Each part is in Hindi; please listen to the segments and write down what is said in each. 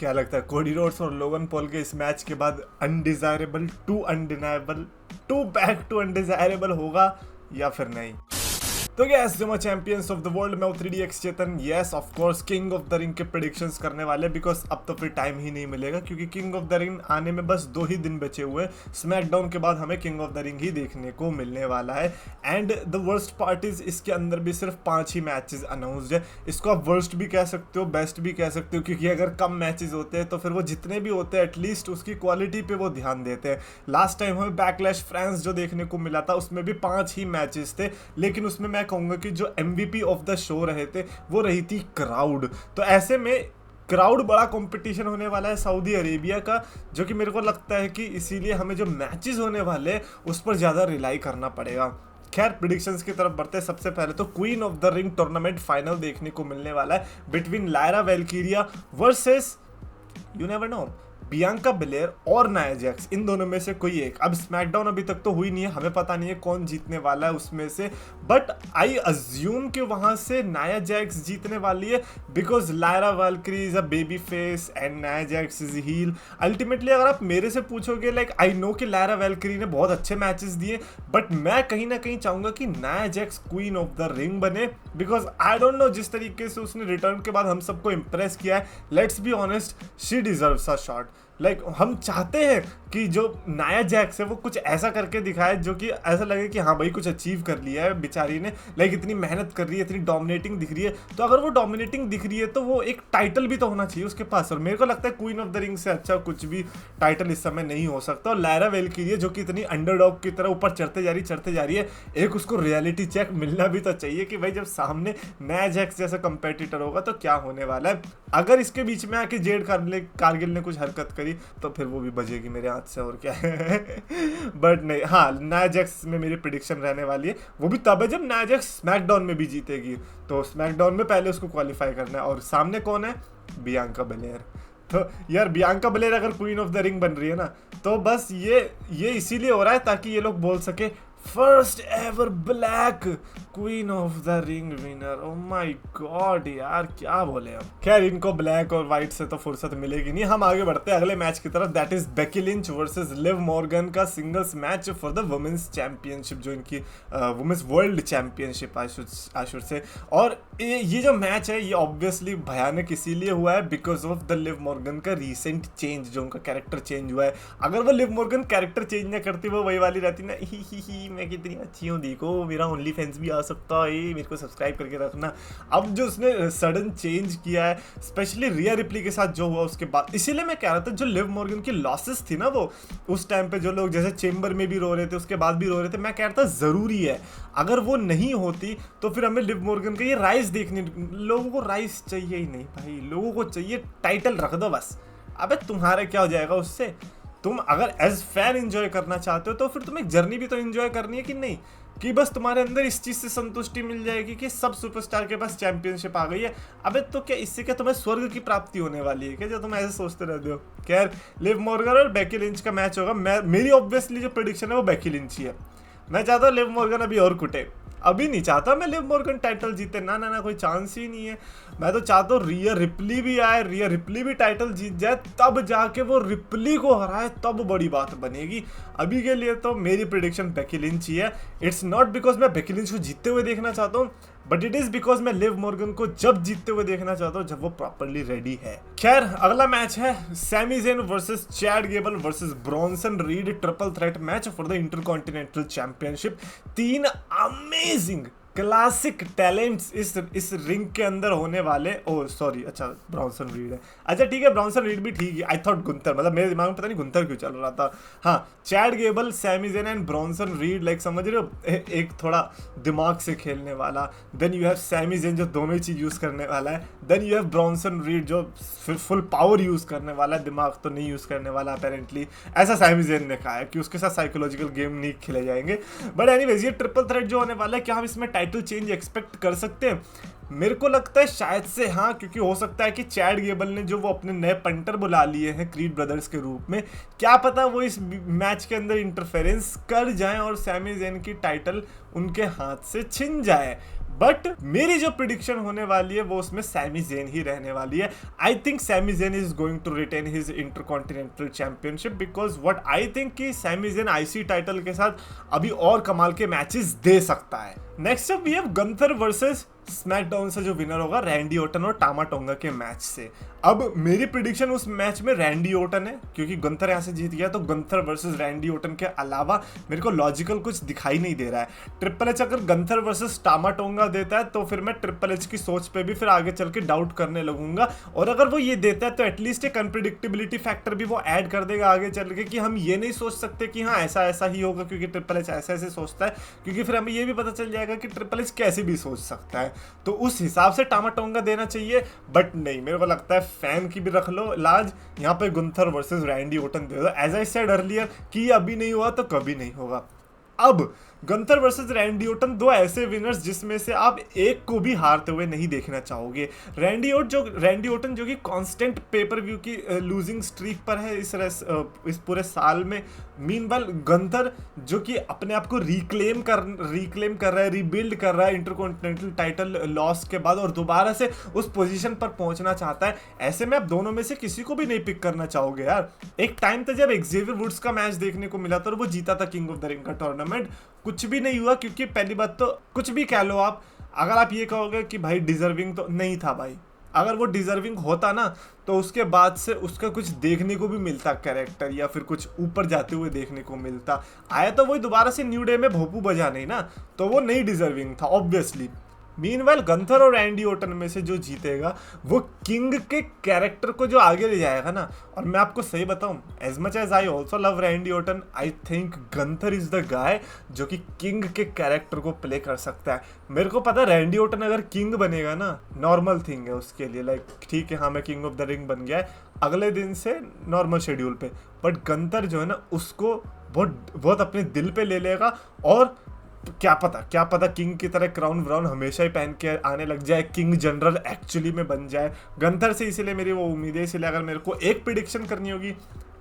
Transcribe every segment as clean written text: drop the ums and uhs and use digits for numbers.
क्या लगता है कोडी रोड्स और लोगन पॉल के इस मैच के बाद undesirable to undeniable to back to undesirable होगा या फिर नहीं? तो यस जो चैंपियंस ऑफ द वर्ल्ड में 3DX Chetan yes of course king of the ring के प्रेडिक्शंस करने वाले, बिकॉज अब तो फिर टाइम ही नहीं मिलेगा क्योंकि किंग ऑफ द रिंग आने में बस 2 ही दिन बचे हुए। स्मैकडाउन के बाद हमें किंग ऑफ द रिंग ही देखने को मिलने वाला है। And the worst part is इसके अंदर भी सिर्फ 5 ही मैचेस अनाउंस्ड है। इसको आप वर्स्ट भी कह सकते हो, बेस्ट भी कह सकते हो, क्योंकि अगर कम मैचेस होते हैं तो फिर वो जितने भी होते हैं एटलीस्ट उसकी क्वालिटी पे वो ध्यान देते हैं। लास्ट टाइम हमें बैकलैश फ्रांस जो देखने को मिला था उसमें भी 5 ही मैचेस थे, लेकिन उसमें मैं कहूँगा कि जो MVP ऑफ द शो रहे थे वो रही थी क्राउड। तो ऐसे में क्राउड बड़ा कंपटीशन होने वाला है सऊदी अरेबिया का, जो कि मेरे को लगता है कि इसीलिए हमें जो मैचेस होने वाले हैं उस पर ज़्यादा रिलाई करना पड़ेगा। खैर प्रिडिक्शंस की तरफ बढ़ते सबसे पहले तो queen of the ring tournament final देखने को मिलने वाला है between Lyra Valkyria versus you never know Bianca Belair और नाया जैक्स। इन दोनों में से कोई एक। अब स्मैकडाउन अभी तक तो हुई नहीं है, हमें पता नहीं है कौन जीतने वाला है उसमें से, बट आई अज्यूम कि वहां से नाया जैक्स जीतने वाली है because Lyra Valkyria is a baby face and Nia Jax is heel. Ultimately अगर आप मेरे से पूछोगे लाइक आई नो कि लायरा वेलकरी ने बहुत अच्छे मैचेस दिए, बट मैं कहीं ना कहीं चाहूंगा कि Nia Jax queen of the ring बने बिकॉज आई डोंट नो जिस तरीके से उसने रिटर्न के बाद हम सबको इंप्रेस किया है, let's be honest she deserves a shot. Like हम चाहते हैं कि जो नाया जैक्स है वो कुछ ऐसा करके दिखाए जो कि ऐसा लगे कि हाँ भाई कुछ अचीव कर लिया है बेचारी ने। लाइक इतनी मेहनत कर रही है, इतनी डोमिनेटिंग दिख रही है, तो अगर वो डोमिनेटिंग दिख रही है तो वो एक टाइटल भी तो होना चाहिए उसके पास। और मेरे को लगता है क्वीन ऑफ द रिंग से अच्छा कुछ भी टाइटल इस समय नहीं हो सकता। और लायरा वेलकीरिया जो कि इतनी अंडरडॉग की तरह ऊपर चढ़ते जा रही है, एक उसको रियलिटी चेक मिलना भी तो चाहिए कि भाई जब सामने नाया जैक्स जैसा कंपेटिटर होगा तो क्या होने वाला है। अगर इसके बीच में आके जेड कारगिल ने कुछ हरकत करी तो फिर वो भी बजेगी मेरे हाथ से, और क्या है। बट नहीं, हाँ नाया जैक्स में मेरी प्रिडिक्शन रहने वाली है, वो भी तब है जब नाया जैक्स स्मैकडाउन में भी जीतेगी। तो स्मैकडाउन में पहले उसको क्वालिफाई करना है। और सामने कौन है? Bianca Belair. तो यार बियांका बेलेयर अगर क्वीन ऑफ द रिंग बन रही है ना, तो बस ये इसीलिए हो रहा है ताकि ये लोग बोल सके first ever black queen of the ring winner. Oh my God यार क्या बोले अब। खैर इनको ब्लैक और व्हाइट से तो फुर्सत मिलेगी नहीं। हम आगे बढ़ते हैं अगले मैच की तरफ, that is Becky Lynch versus Liv Morgan का singles match for the women's championship, जो इनकी वुमेन्स वर्ल्ड चैंपियनशिप आशुर से। और ये जो मैच है ये ऑब्वियसली भयानक इसीलिए हुआ है because of the live Morgan का रीसेंट चेंज, जो उनका कैरेक्टर चेंज हुआ है। अगर वो लिव मॉर्गन कैरेक्टर चेंज ना करती, वो वही वाली रहती ना ही मैं कितनी अच्छी हूँ, देखो मेरा ओनली फैंस भी आ सकता है, मेरे को सब्सक्राइब करके रखना। अब जो उसने सडन चेंज किया है स्पेशली रिया रिप्ली के साथ जो हुआ उसके बाद, इसीलिए मैं कह रहा था जो लिव मॉर्गन की लॉसेस थी ना वो उस टाइम पे जो लोग जैसे चेम्बर में भी रो रहे थे उसके बाद भी रो रहे थे, मैं कह रहा था जरूरी है। अगर वो नहीं होती तो फिर हमें लिव मॉर्गन का ये राइज देखने, लोगों को राइज चाहिए ही नहीं भाई, लोगों को चाहिए टाइटल रख दो बस। अबे तुम्हारा क्या हो जाएगा उससे? तुम अगर एज फैन एंजॉय करना चाहते हो तो फिर तुम्हें जर्नी भी तो एंजॉय करनी है कि नहीं, कि बस तुम्हारे अंदर इस चीज से संतुष्टि मिल जाएगी कि सब सुपरस्टार के पास चैंपियनशिप आ गई है। अबे तो क्या इससे क्या तुम्हें स्वर्ग की प्राप्ति होने वाली है क्या, जो तुम ऐसे सोचते रहते हो। खैर लिव मॉर्गन और बेकी लिंच का मैच होगा। मेरी ऑब्वियसली जो प्रेडिक्शन है वो बेकी लिंच ही है। मैं चाहता हूँ लिव मॉर्गन अभी और कुटे, अभी नहीं चाहता मैं लिव मॉर्गन टाइटल जीते, ना कोई चांस ही नहीं है। मैं तो चाहता हूँ रिया रिप्ली भी आए, रिया रिप्ली भी टाइटल जीत जाए, तब जाके वो रिप्ली को हराए, तब बड़ी बात बनेगी। अभी के लिए तो मेरी प्रेडिक्शन बेकी लिंच ही है। इट्स नॉट बिकॉज मैं बेकी लिंच को जीतते हुए देखना चाहता हूँ, बट इट इज बिकॉज मैं लिव मॉर्गन को जब जीतते हुए देखना चाहता हूँ जब वो प्रॉपरली रेडी है। खैर अगला मैच है Sami Zayn versus Chad Gable versus Bronson Reed triple threat match for the intercontinental championship. 3 amazing classic talents इस रिंग के अंदर होने वाले। ओ सॉरी, अच्छा ब्रॉन्सन रीड है, अच्छा ठीक है ब्रॉन्सन रीड भी ठीक है। आई थॉट गुंथर, मतलब मेरे दिमाग में पता नहीं गुंथर क्यों चल रहा था। हाँ Chad Gable, Sami Zayn and Bronson Reed, like समझ रहे हो एक थोड़ा दिमाग से खेलने वाला। Then you have Sami Zayn जो दोनों ही चीज़ यूज़ करने वाला है। Then you have Bronson Reed जो फुल पावर यूज़ करने वाला है, दिमाग तो नहीं यूज़ करने वाला अपेरेंटली, ऐसा सैमी ज़ेन ने कहा है कि उसके साथ साइकोलॉजिकल गेम नहीं खेले जाएंगे। बट एनीवेज ये ट्रिपल थ्रेट जो होने वाला है, क्या हम इसमें टाइटल चेंज एक्सपेक्ट कर सकते हैं? मेरे को लगता है शायद से हाँ, क्योंकि हो सकता है कि चैड गेबल ने जो वो अपने नए पंटर बुला लिए हैं क्रीड ब्रदर्स के रूप में, क्या पता वो इस मैच के अंदर इंटरफेरेंस कर जाएं और सैमी ज़ेन की टाइटल उनके हाथ से छिन जाए। बट मेरी जो प्रिडिक्शन होने वाली है वो उसमें सैमी ज़ेन ही रहने वाली है। I think Sami Zayn is going to retain his intercontinental championship because what I think कि सैमी ज़ेन आईसी टाइटल के साथ अभी और कमाल के मैचेस दे सकता है। Next up we have Gunther versus SmackDown से जो विनर होगा रैंडी ओटन और टामा टोंगा के मैच से। अब मेरी प्रिडिक्शन उस मैच में रैंडी ओटन है क्योंकि गंथर यहाँ से जीत गया, तो गंथर वर्सेस रैंडी ओटन के अलावा मेरे को लॉजिकल कुछ दिखाई नहीं दे रहा है। ट्रिपल एच अगर गंथर वर्सेस टामा टोंगा देता है तो फिर मैं ट्रिपल एच की सोच पे भी फिर आगे चल के डाउट करने लगूंगा, और अगर वो ये देता है तो एटलीस्ट एक अनप्रिडिक्टेबिलिटी फैक्टर भी वो ऐड कर देगा आगे चल के कि हम ये नहीं सोच सकते कि हाँ ऐसा ऐसा ही होगा क्योंकि ट्रिपल एच ऐसे ऐसे सोचता है, क्योंकि फिर हमें ये भी पता चल जाएगा कि ट्रिपल एच कैसे भी सोच सकता है। तो उस हिसाब से टामा टोंगा देना चाहिए, बट नहीं, मेरे को लगता है फैन की भी रख लो लाज, यहाँ पे गुंथर वर्सेस रैंडी ओटन दे दो। एज आई सेड अर्लियर कि अभी नहीं हुआ तो कभी नहीं होगा। अब गंथर वर्सेस रैंडी ओटन दो ऐसे विनर्स जिसमें से आप एक को भी हारते हुए नहीं देखना चाहोगे। रैंडी ओटन जो कि कांस्टेंट पेपर व्यू की लूजिंग स्ट्रीक पर है इस पूरे साल में। मीनवाइल गंथर जो कि अपने आप को रिक्लेम कर रहा है, रिबिल्ड कर रहा है इंटरकॉन्टिनेंटल टाइटल लॉस के बाद और दोबारा से उस पोजीशन पर पहुंचना चाहता है। ऐसे में आप दोनों में से किसी को भी नहीं पिक करना चाहोगे यार। एक टाइम था जब एक्जेवियर वुड्स का मैच देखने को मिला था और वो जीता था किंग ऑफ द रिंग का टूर्नामेंट, कुछ भी नहीं हुआ क्योंकि पहली बात तो कुछ भी कह लो आप, अगर आप ये कहोगे कि भाई डिजर्विंग तो नहीं था भाई, अगर वो डिजर्विंग होता ना तो उसके बाद से उसका कुछ देखने को भी मिलता कैरेक्टर या फिर कुछ ऊपर जाते हुए देखने को मिलता। आया तो वही दोबारा से न्यू डे में भोपू बजा नहीं ना, तो वो नहीं डिजर्विंग था ऑब्वियसली। मीनवाइल गंथर और रैंडी ओटन में से जो जीतेगा वो किंग के कैरेक्टर को जो आगे ले जाएगा ना। और मैं आपको सही बताऊं, as much as I also love Randy Orton, I think Gunther is the guy जो कि किंग के कैरेक्टर को प्ले कर सकता है। मेरे को पता है रैंडी ओटन अगर किंग बनेगा ना नॉर्मल थिंग है उसके लिए, लाइक ठीक है हाँ मैं किंग ऑफ द रिंग बन गया है अगले दिन से नॉर्मल शेड्यूल पे, बट गंथर जो है ना उसको बहुत अपने दिल पे ले लेगा और क्या पता किंग की तरह क्राउन व्राउन हमेशा ही पहन के आने लग जाए, किंग जनरल एक्चुअली में बन जाए गंथर से। इसीलिए मेरी वो उम्मीद है, इसीलिए अगर मेरे को एक प्रिडिक्शन करनी होगी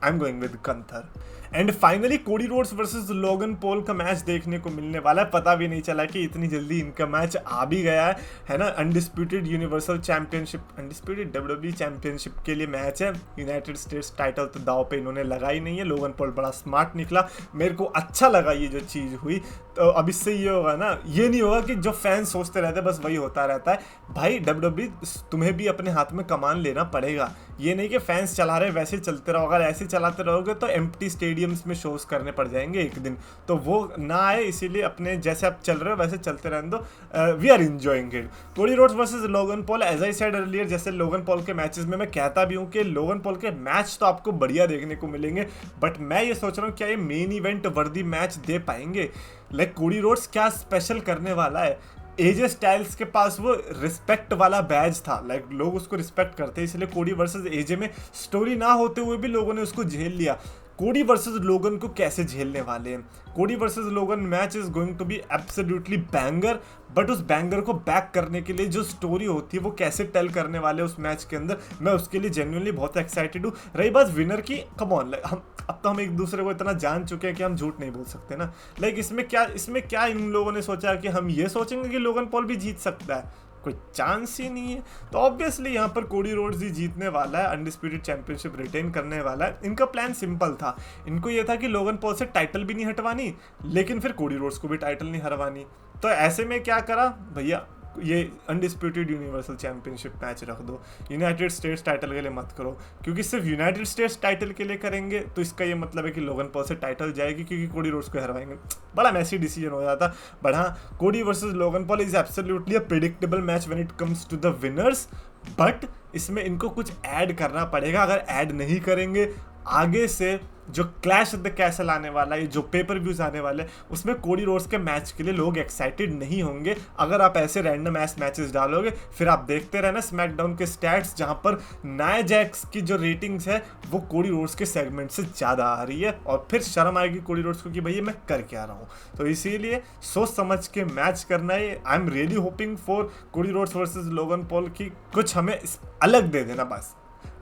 I am going with Gunther. And finally कोडी रोड्स वर्सेस लोगन पॉल का मैच देखने को मिलने वाला है। पता भी नहीं चला कि इतनी जल्दी इनका मैच आ भी गया है ना। Undisputed universal championship, undisputed WWE championship के लिए मैच है। यूनाइटेड स्टेट्स टाइटल तो दाव पे इन्होंने लगाई नहीं है। लोगन पॉल बड़ा स्मार्ट निकला, मेरे को अच्छा लगा ये जो चीज़ हुई। तो अब इससे ये होगा ना, ये नहीं होगा कि जो फैंस सोचते रहते हैं बस वही होता रहता है। भाई डब्ल्यूडब्ल्यू तुम्हें भी अपने हाथ में कमान लेना पड़ेगा। ये नहीं कि फैंस चला रहे वैसे चलते रहो, अगर ऐसे चलाते रहोगे तो एम्प्टी स्टेडियम्स में शोज करने पड़ जाएंगे एक दिन, तो वो ना आए। इसीलिए अपने जैसे आप चल रहे हो वैसे चलते रहने दो। We are enjoying it. Cody Rhodes versus Logan Paul, as I said earlier, जैसे लोगन पॉल के मैचेस में मैं कहता भी हूँ कि लोगन पॉल के मैच तो आपको बढ़िया देखने को मिलेंगे, बट मैं ये सोच रहा हूँ क्या ये मेन इवेंट वर्दी मैच दे पाएंगे। लाइक कोडी रोड्स क्या स्पेशल करने वाला है। एजे स्टाइल्स के पास वो रिस्पेक्ट वाला बैज था, लाइक लोग उसको रिस्पेक्ट करते हैं, इसलिए कोडी वर्सेस एजे में स्टोरी ना होते हुए भी लोगों ने उसको झेल लिया। कोडी वर्सेस लोगन को कैसे झेलने वाले हैं। Cody versus Logan match is going to be absolutely banger, but उस बैंगर को बैक करने के लिए जो स्टोरी होती है वो कैसे टेल करने वाले उस मैच के अंदर, मैं उसके लिए जेन्युइनली बहुत एक्साइटेड हूँ। रही बात विनर की, कम ऑन, हम अब तो हम एक दूसरे को इतना जान चुके हैं कि हम झूठ नहीं बोल सकते ना। लाइक इसमें क्या इन लोगों ने सोचा कि हम ये सोचेंगे कि लोगन पॉल भी जीत सकता है, कोई चांस ही नहीं है। तो ऑब्वियसली यहाँ पर कोडी रोड्स ही जीतने वाला है, अनडिस्प्यूटेड चैंपियनशिप रिटेन करने वाला है। इनका प्लान सिंपल था, इनको ये था कि लोगन पॉल से टाइटल भी नहीं हटवानी लेकिन फिर कोडी रोड्स को भी टाइटल नहीं हरवानी। तो ऐसे में क्या करा भैया, ये अनडिस्प्यूटेड यूनिवर्सल चैंपियनशिप मैच रख दो, यूनाइटेड स्टेट्स टाइटल के लिए मत करो, क्योंकि सिर्फ यूनाइटेड स्टेट्स टाइटल के लिए करेंगे तो इसका ये मतलब है कि लोगन पॉल से टाइटल जाएगी क्योंकि कोडी रोड्स को हरवाएंगे। बड़ा मैसी डिसीजन हो जाता। बट हाँ, Cody versus Logan Paul is absolutely a predictable match when it comes to the winners, but इसमें इनको कुछ ऐड करना पड़ेगा। अगर ऐड नहीं करेंगे आगे से जो क्लैश ऑफ द कैसल आने वाला है, जो पेपर व्यूज आने वाले, उसमें कोडी रोड्स के मैच के लिए लोग एक्साइटेड नहीं होंगे। अगर आप ऐसे रैंडम एस मैचेस डालोगे फिर आप देखते रहना स्मैकडाउन के स्टैट्स जहां पर नाया जैक्स की जो रेटिंग्स है वो कोडी रोड्स के सेगमेंट से ज़्यादा आ रही है और फिर शर्म आएगी कोडी रोड्स को कि भैया मैं कर क्या रहा हूँ। तो इसीलिए सोच समझ के मैच करना है। I am really hoping for कोडी रोड्स वर्सेस लोगन पॉल की कुछ हमें अलग दे देना। बस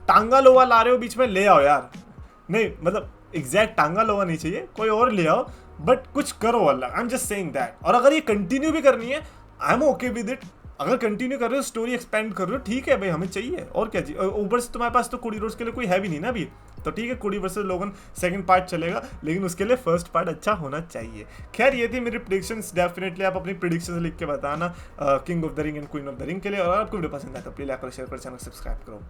टांगा लोवा ला रहे हो बीच में, ले आओ यार, नहीं मतलब एग्जैक्ट टांगा लोवा नहीं चाहिए, कोई और ले आओ, बट कुछ करो Allah, I am just saying that. और अगर ये कंटिन्यू भी करनी है I am okay with it. अगर कंटिन्यू कर रहे हो, स्टोरी एक्सपेंड कर रहे हो, ठीक है भाई, हमें चाहिए और क्या चाहिए। ऊपर से तुम्हारे पास तो कोडी रोड्स के लिए कोई है भी नहीं ना अभी, तो ठीक है कोडी वर्सेस लोगन सेकंड पार्ट चलेगा, लेकिन उसके लिए फर्स्ट पार्ट अच्छा होना चाहिए। खैर ये थी मेरी प्रेडिक्शंस। डेफिनेटली आप अपनी प्रेडिक्शंस लिख के बताना king of the ring and queen of the ring के लिए। और आपको वीडियो पसंद आए तो प्लीज लाइक करो, शेयर करो, चैनल सब्सक्राइब करो।